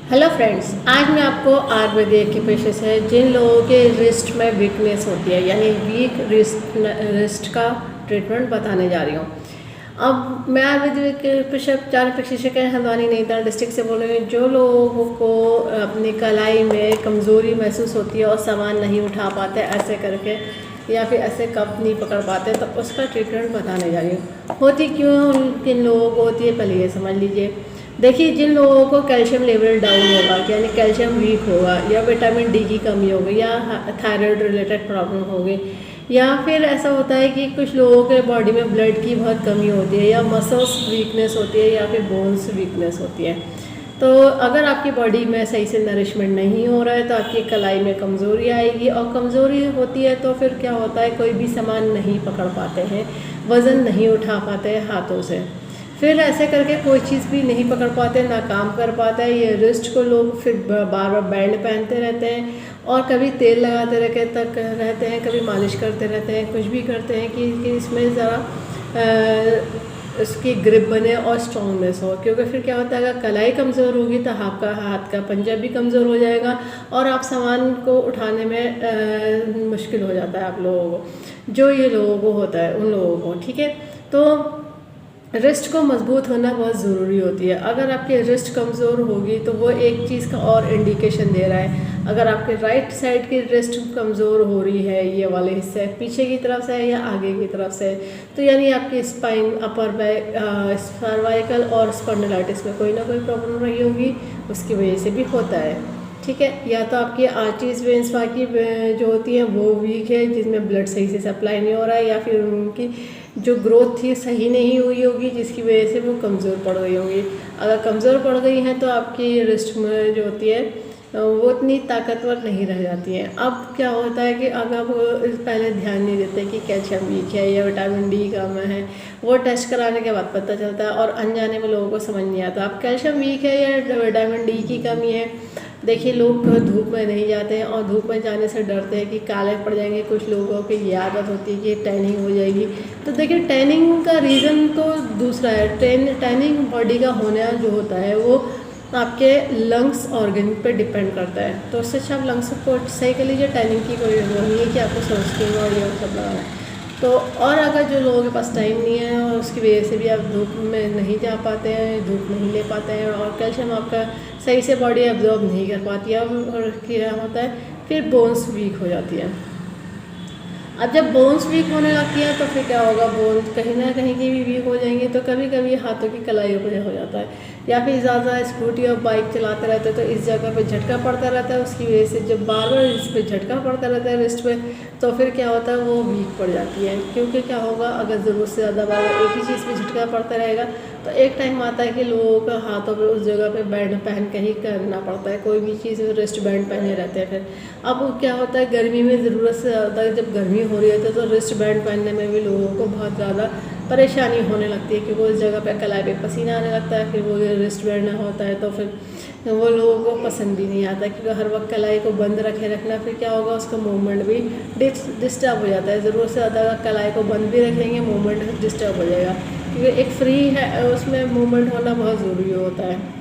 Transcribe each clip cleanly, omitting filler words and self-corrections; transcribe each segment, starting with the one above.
Hello friends, आज मैं आपको आयुर्वेदिक के पेशे से जिन लोगों के रिस्ट में वीकनेस होती है यानी वीक रिस्ट का ट्रीटमेंट बताने जा रही हूँ। अब मैं आयुर्वेदिक के पेशे प्रशिक्षक हैं, हल्द्वानी नैनीताल डिस्ट्रिक्ट से बोल रही हूँ। जो लोगों को अपनी कलाई में कमज़ोरी महसूस होती है और सामान नहीं उठा पाते ऐसे करके, या फिर ऐसे कप नहीं पकड़ पाते, तो उसका ट्रीटमेंट बताने जा रही हूँ। होती क्यों किन लोगों को होती है, पहले ये समझ लीजिए। देखिए, जिन लोगों को कैल्शियम लेवल डाउन होगा यानी कैल्शियम वीक होगा, या विटामिन डी की कमी होगी, या थायराइड रिलेटेड प्रॉब्लम होगी, या फिर ऐसा होता है कि कुछ लोगों के बॉडी में ब्लड की बहुत कमी होती है, या मसल्स वीकनेस होती है, या फिर बोन्स वीकनेस होती है। तो अगर आपकी बॉडी में सही से नरिशमेंट नहीं हो रहा है तो आपकी कलाई में कमज़ोरी आएगी, और कमज़ोरी होती है तो फिर क्या होता है, कोई भी सामान नहीं पकड़ पाते हैं, वज़न नहीं उठा पाते हैं हाथों से, फिर ऐसे करके कोई चीज़ भी नहीं पकड़ पाते, ना काम कर पाता है। ये रिस्ट को लोग फिर बार बार बैंड पहनते रहते हैं, और कभी तेल लगाते रहते हैं, कभी मालिश करते रहते हैं, कुछ भी करते हैं कि इसमें ज़रा उसकी ग्रिप बने और स्ट्रॉन्गनेस हो। क्योंकि फिर क्या होता है, अगर कलाई कमज़ोर होगी तो आपका हाथ का पंजा भी कमज़ोर हो जाएगा, और आप सामान को उठाने में मुश्किल हो जाता है आप लोगों को, जो ये लोगों को होता है उन लोगों को। ठीक है, तो रिस्ट को मजबूत होना बहुत ज़रूरी होती है। अगर आपकी रिस्ट कमज़ोर होगी तो वो एक चीज़ का और इंडिकेशन दे रहा है। अगर आपके राइट साइड की रिस्ट कमज़ोर हो रही है, ये वाले हिस्से पीछे की तरफ से है या आगे की तरफ से, तो यानी आपकी स्पाइन, अपर बैक, सर्वाइकल और स्पॉन्डिलाइटिस में कोई ना कोई प्रॉब्लम रही होगी, उसकी वजह से भी होता है। ठीक है, या तो आपकी आर्टरीज वेन्स बाकी जो होती हैं वो वीक है, जिसमें ब्लड सही से सप्लाई नहीं हो रहा है, या फिर उनकी जो ग्रोथ थी सही नहीं हुई होगी, जिसकी वजह से वो कमज़ोर पड़ गई होंगी। अगर कमज़ोर पड़ गई हैं तो आपकी रिस्ट में जो होती है वो इतनी ताकतवर नहीं रह जाती हैं। अब क्या होता है कि अगर आप पहले ध्यान नहीं देते कि कैल्शियम वीक है या विटामिन डी कम है, वो टेस्ट कराने के बाद पता चलता है, और अनजाने में लोगों को समझ नहीं आता अब कैल्शियम वीक है या विटामिन डी की कमी है। देखिए, लोग धूप में नहीं जाते हैं, और धूप में जाने से डरते हैं कि काले पड़ जाएंगे। कुछ लोगों की ये आदत होती है कि टैनिंग हो जाएगी। तो देखिए, टैनिंग का रीज़न तो दूसरा है। टैनिंग बॉडी का होना जो होता है वो आपके लंग्स ऑर्गन पे डिपेंड करता है। तो उससे अच्छा आप लंग्स को सही कर लीजिए। टैनिंग की कोई वो नहीं है कि आपको सनस्क्रीन और ये सब लगाना है। तो और अगर जो लोगों के पास टाइम नहीं है और उसकी वजह से भी आप धूप में नहीं जा पाते हैं, धूप नहीं ले पाते हैं, और कैल्शियम आपका सही से बॉडी एब्जॉर्ब नहीं कर पाती है, और क्या होता है, फिर बोन्स वीक हो जाती है। अब जब बोन्स वीक होने लगती है तो फिर क्या होगा, बोन्स कहीं ना कहीं की भी वीक हो जाएंगे। तो कभी कभी हाथों की कलाइयों पर हो जाता है, या फिर ज़्यादा स्कूटी और बाइक चलाते रहते हैं तो इस जगह पे झटका पड़ता रहता है। उसकी वजह से जब बार बार इस पर झटका पड़ता रहता है रिस्ट पे, तो फिर क्या होता है, वो वीक पड़ जाती है। क्योंकि क्या होगा, अगर ज़रूरत से ज़्यादा बार एक ही चीज़ पे झटका पड़ता रहेगा तो एक टाइम आता है कि लोगों का हाथों पे उस जगह पे बैंड पहन के ही करना पड़ता है। कोई भी चीज़ रिस्ट बैंड पहने रहते हैं। फिर अब क्या होता है, गर्मी में ज़रूरत से ज़्यादा जब गर्मी हो रही होती है तो रिस्ट बैंड पहनने में भी लोगों को बहुत ज़्यादा परेशानी होने लगती है, क्योंकि उस जगह पे कलाई पे पसीना आने लगता है। फिर वो रिस्ट बैंड होता है तो फिर वो लोगों को पसंद भी नहीं आता, क्योंकि हर वक्त कलाई को बंद रखना, फिर क्या होगा, उसका मूवमेंट भी डिस्टर्ब हो जाता है। ज़रूरत से ज़्यादा कलाई को बंद भी रखेंगे, मूवमेंट डिस्टर्ब हो जाएगा, क्योंकि एक फ्री है उसमें मूवमेंट होना बहुत ज़रूरी होता है।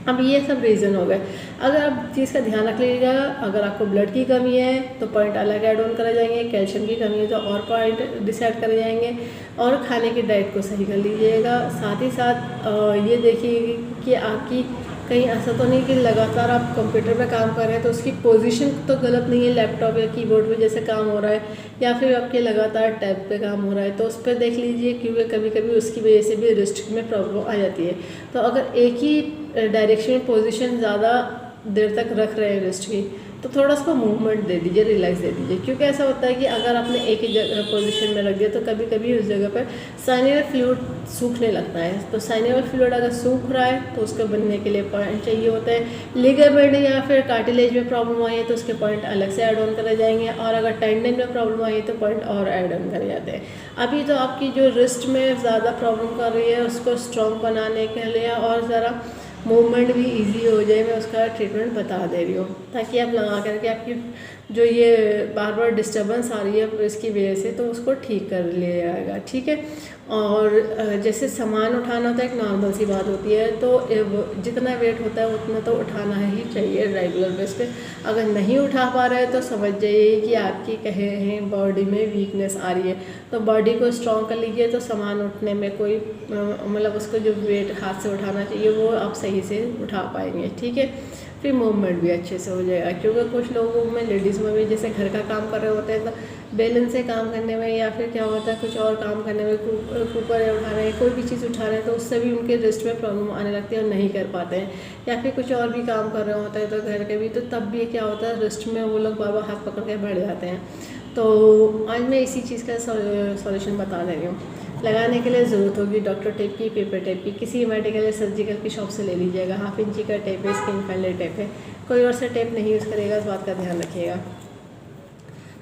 अब ये सब रीज़न हो गए। अगर आप चीज़ का ध्यान रख लीजिएगा, अगर आपको ब्लड की कमी है तो पॉइंट अलग ऐड ऑन करे जाएंगे, कैल्शियम की कमी है तो और पॉइंट डिसाइड करे जाएंगे, और खाने की डाइट को सही कर लीजिएगा। साथ ही साथ ये देखिए कि आपकी कहीं ऐसा तो नहीं कि लगातार आप कंप्यूटर पे काम कर रहे हैं तो उसकी पोजीशन तो गलत नहीं है, लैपटॉप या कीबोर्ड पे जैसे काम हो रहा है, या फिर आपके लगातार टैब पे काम हो रहा है, तो उस पर देख लीजिए, क्योंकि कभी कभी उसकी वजह से भी रिस्ट में प्रॉब्लम आ जाती है। तो अगर एक ही डायरेक्शन में पोजीशन ज़्यादा देर तक रख रहे हैं रिस्ट की, तो थोड़ा सा मूवमेंट दे दीजिए, रिलैक्स दे दीजिए। क्योंकि ऐसा होता है कि अगर आपने एक ही जगह पोजीशन में रख दिया तो कभी कभी उस जगह पर साइनोवियल फ्लूइड सूखने लगता है। तो साइनोवियल फ्लूइड अगर सूख रहा है तो उसके बनने के लिए पॉइंट चाहिए होते हैं। लिगामेंट या फिर कार्टिलेज में प्रॉब्लम आई है तो उसके पॉइंट अलग से ऐड ऑन करे जाएंगे, और अगर टेंडन में प्रॉब्लम आई है तो पॉइंट और ऐड ऑन करे जाते हैं। अभी तो आपकी जो रिस्ट में ज़्यादा प्रॉब्लम कर रही है उसको स्ट्रॉन्ग बनाने के लिए और ज़रा मूवमेंट भी इजी हो जाए, मैं उसका ट्रीटमेंट बता दे रही हूँ, ताकि आप लगा करके आपकी जो ये बार बार डिस्टर्बेंस आ रही है इसकी वजह से तो उसको ठीक कर लिया जाएगा। ठीक है, और जैसे सामान उठाना होता है एक नॉर्मल सी बात होती है, तो जितना वेट होता है उतना तो उठाना ही चाहिए रेगुलर बेस पे। अगर नहीं उठा पा रहे हैं तो समझ जाइए कि आपकी कहे हैं बॉडी में वीकनेस आ रही है। तो बॉडी को स्ट्रॉन्ग कर लीजिए, तो सामान उठने में कोई मतलब उसको जो वेट हाथ से उठाना चाहिए वो आप सही से उठा पाएंगे, ठीक है। फिर मूवमेंट भी अच्छे से हो जाएगा, क्योंकि कुछ लोगों में लेडीज़ में भी जैसे घर का काम कर रहे होते हैं तो बैलेंस से काम करने में या फिर क्या होता है कुछ और काम करने में, कुकर उठा रहे हैं, कोई भी चीज़ उठा रहे हैं, तो उससे भी उनके रिस्ट में प्रॉब्लम आने लगती है और नहीं कर पाते हैं। या फिर कुछ और भी काम कर रहे होते हैं तो घर के भी, तो तब भी क्या होता है रिस्ट में वो लोग बार हाथ पकड़ के बैठ जाते हैं। तो आज मैं इसी चीज़ का सॉल्यूशन बता रही हूँ। लगाने के लिए ज़रूरत होगी डॉक्टर टेप की, पेपर टेप की, किसी मेडिकल या सर्जिकल की शॉप से ले लीजिएगा। 1/2 इंची का टेप है, स्किन फ्रेंडली टेप है, कोई और सा टेप नहीं यूज़ करेगा, इस बात का ध्यान रखिएगा।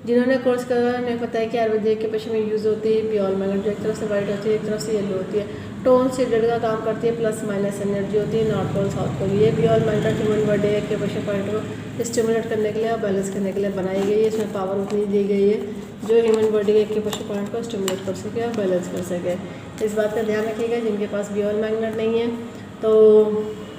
जिन्होंने कोर्स करा उन्हें पता है कि आयुर्वेदिक के पेशे में यूज़ होती है बियोल मैग्नेट, जो एक तरफ से वाइट होती है, एक तरफ से येलो होती है। टोन सीडेड का काम करती है, प्लस माइनस एनर्जी होती है, नॉर्थ पोल साउथ पोल। ये बियोल मैग्नेट ह्यूमन बॉडी के पेशे पॉइंट को स्टिमुलेट करने के लिए और बैलेंस करने के लिए बनाई गई है। इसमें पावर उतनी दी गई है जो ह्यूमन बॉडी के एक्यूप्रेशर पॉइंट को स्टिमुलेट कर सके और बैलेंस कर सके। इस बात का ध्यान रखिएगा। जिनके पास बियोल मैग्नेट नहीं है तो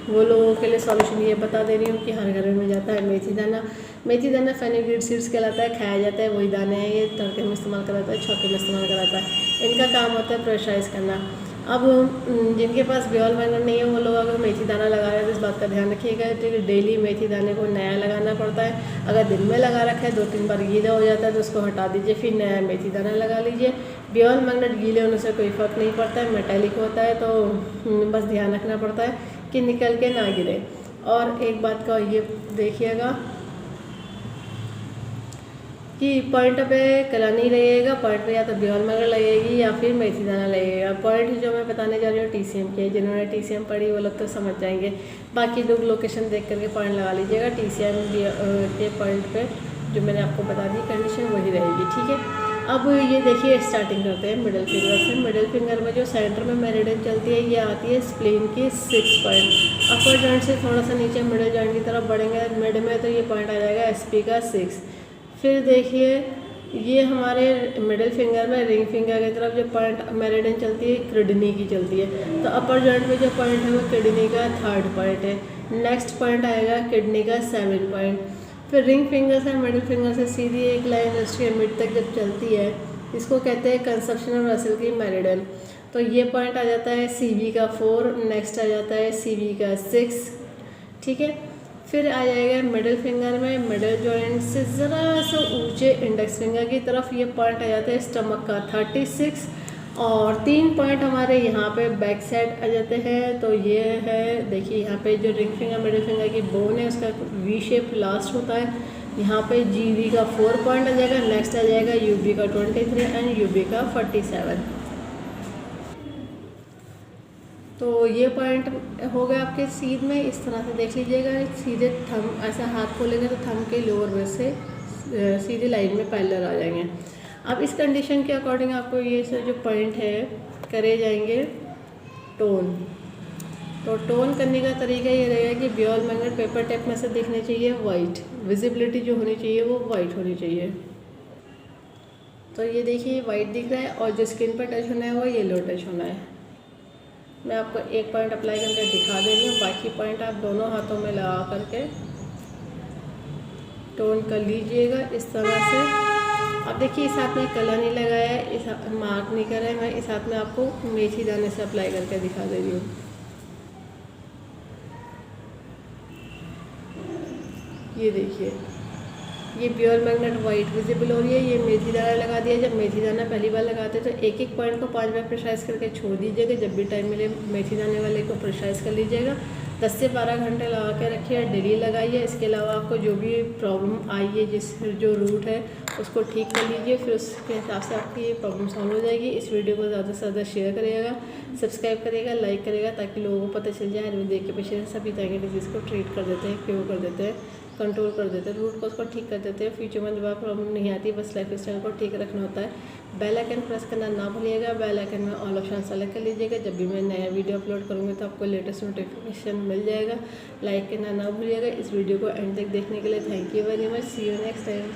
वो लोगों के लिए सॉल्यूशन ये बता दे रही हूँ कि हर घर में जाता है मेथी दाना। मेथी दाना फेनुग्रीक सीड्स कहलाता है, खाया जाता है, वही दाने हैं। ये तड़के में इस्तेमाल करा जाता है, छौके में इस्तेमाल करा जाता है। इनका काम होता है प्रेशराइज करना। अब जिनके पास बियोल मैग्नेट नहीं है वो लोग अगर मेथी दाना लगा रहे हैं तो इस बात का ध्यान रखिएगा कि डेली मेथी दाने को नया लगाना पड़ता है। अगर दिन में लगा रखा है 2-3 बार गीला हो जाता है तो उसको हटा दीजिए, फिर नया मेथी दाना लगा लीजिए। बियोल मैग्नेट गीले होने से कोई फ़र्क नहीं पड़ता है, मेटेलिक होता है, तो बस ध्यान रखना पड़ता है कि निकल के ना गिरे। और एक बात का ये देखिएगा कि पॉइंट पे कला नहीं लगेगा, पॉइंट पे या तो बियोल मैग्नेट लगेगी या फिर मेथी दाना लगेगा। पॉइंट जो मैं बताने जा रही हूँ TCM के, जिन्होंने TCM पढ़ी वो लोग तो समझ जाएंगे। बाकी लोग लोकेशन देख करके पॉइंट लगा लीजिएगा। TCM के पॉइंट पे जो मैंने आपको बता दी कंडीशन वही रहेगी, ठीक है। अब ये देखिए स्टार्टिंग करते हैं मिडिल फिंगर से। मिडिल फिंगर में जो सेंटर में मेरिडियन चलती है ये आती है स्प्लीन की 6 पॉइंट। अपर जॉइंट से थोड़ा सा नीचे मिडिल जॉइंट की तरफ बढ़ेंगे मिड में तो ये पॉइंट आ जाएगा SP का 6। फिर देखिए ये हमारे मिडिल फिंगर में रिंग फिंगर की तरफ जो पॉइंट मेरिडियन चलती है किडनी की चलती है। तो अपर जॉइंट में जो पॉइंट है वो किडनी का 3rd पॉइंट है। नेक्स्ट पॉइंट आएगा किडनी का 7 पॉइंट। फिर रिंग फिंगर से मिडिल फिंगर से सीधी एक लाइन रिस्ट के मिड तक जब चलती है इसको कहते हैं कंसेप्शनल मसल की मेरिडियन। तो ये पॉइंट आ जाता है CV का 4, नेक्स्ट आ जाता है CV का 6, ठीक है। फिर आ जाएगा मिडिल फिंगर में मिडिल जॉइंट से ज़रा सा ऊंचे इंडेक्स फिंगर की तरफ ये पॉइंट आ जाता है स्टमक का 36। और 3 पॉइंट हमारे यहाँ पे बैक साइड आ जाते हैं। तो ये है देखिए यहाँ पे जो रिंग फिंगर मिडिल फिंगर की बोन है उसका V शेप लास्ट होता है। यहाँ पे GB का 4 पॉइंट आ जाएगा। नेक्स्ट आ जाएगा UB का 23 एंड UB का 47। तो ये पॉइंट हो गए आपके सीध में। इस तरह से देख लीजिएगा, सीधे थंब ऐसा हाथ खोलेंगे तो थंब के लोअर में से सीधी लाइन में पैरेलल आ जाएंगे। अब इस कंडीशन के अकॉर्डिंग आपको ये से जो पॉइंट है करे जाएंगे टोन। तो टोन करने का तरीका ये रहेगा कि बियोल मैग्नेट पेपर टेप में से दिखने चाहिए वाइट, विजिबिलिटी जो होनी चाहिए वो वाइट होनी चाहिए। तो ये देखिए वाइट दिख रहा है और जो स्किन पर टच होना है वो येलो टच होना है। मैं आपको एक पॉइंट अप्लाई करके दिखा दे रही हूँ, बाकी पॉइंट आप दोनों हाथों में लगा करके टोन कर लीजिएगा इस तरह से। अब देखिए इस हाथ में कलर नहीं लगाया है, इस मार्क नहीं कर रहा है, मैं इस हाथ में आपको मेथी दाने से अप्लाई करके दिखा दे रही हूँ। ये देखिए ये बियोल मैग्नेट वाइट विजिबल हो रही है। ये मेथी दाना लगा दिया। जब मेथी दाना पहली बार लगाते हैं तो एक एक पॉइंट को 5 बार प्रेशराइज करके छोड़ दीजिएगा। जब भी टाइम मिले मेथी दाने वाले को प्रेशराइज कर लीजिएगा। 10 से 12 घंटे लगा के रखिए, डेली लगाइए। इसके अलावा आपको जो भी प्रॉब्लम आई है जो रूट है उसको ठीक कर लीजिए, फिर उसके हिसाब से आपकी ये प्रॉब्लम सॉल्व हो जाएगी। इस वीडियो को ज़्यादा से ज़्यादा शेयर करिएगा, सब्सक्राइब करिएगा, लाइक करिएगा ताकि लोगों को पता चल जाए आयुर्वेदिक के पेशेंट सभी तरह की डिजीज़ को ट्रीट कर देते हैं, क्योर कर देते हैं, कंट्रोल कर देते हैं, रूट कॉज को ठीक कर देते हैं। फ्यूचर में दोबारा प्रॉब्लम नहीं आती। बस लाइफ स्टाइल को ठीक रखना होता है। बेल आइकन प्रेस करना ना भूलिएगा। बेल आइकन में ऑल ऑप्शन सेलेक्ट कर लीजिएगा। जब भी मैं नया वीडियो अपलोड करूँगी तो आपको लेटेस्ट नोटिफिकेशन मिल जाएगा। लाइक करना ना भूलिएगा। इस वीडियो को एंड तक देखने के लिए thank you very much. See you next time.